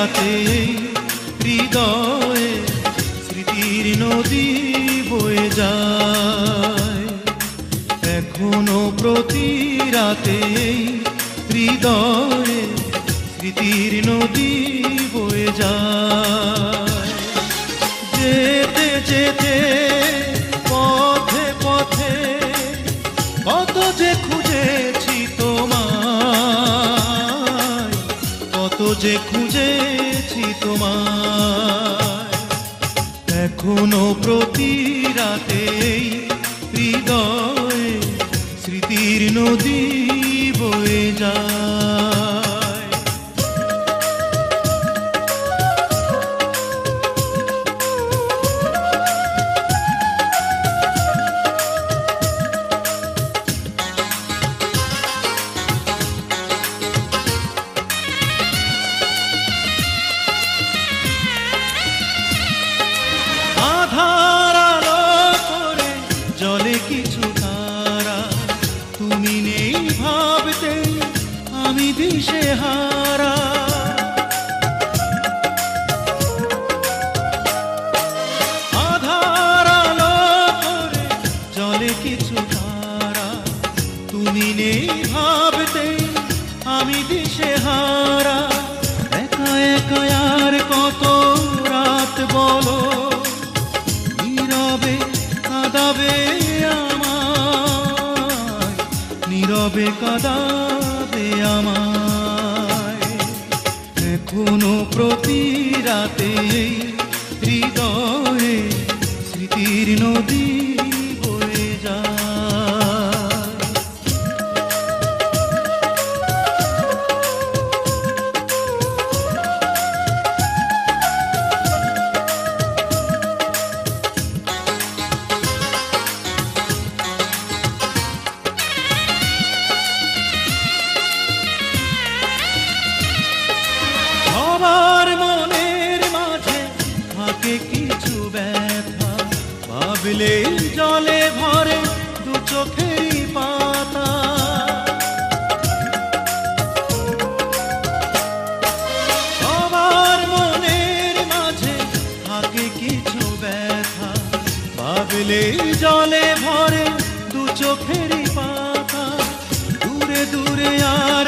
রাতে হৃদয়ে স্মৃতির নদী বয়ে যায়। এখনো প্রতি রাতে হৃদয়ে স্মৃতির নদী বয়ে যায়। যেতে যেতে পথে পথে কত যে খুঁজেছি তোমায়, কত যে খুঁজেছি তোমায়। এখনো প্রতি রাতে হৃদয়ে স্মৃতির নদী বয়ে যায়। জলে কিছু তারা, তুমি নেই ভাবতে আমি দিশেহারা। আধার আলো করে জলে কিছু তারা, তুমি নেই ভাবতে আমি দিশেহারা। একা একা আর কত রাত বলো, নীরবে কাঁদাবে আমায়, নীরবে কাঁদাবে আমায়। এখনো প্রতি রাতে হৃদয়ে স্মৃতির নদী বয়ে যায়। সবার মনের মাঝে থাকে কিছু ব্যথা, ভাবলে জলে ভরে দু চোখেরই পাতা। সবার মনের মাঝে থাকে কিছু ব্যথা, ভাবলে জলে ভরে দু চোখেরই পাতা। দূরে দূরে আর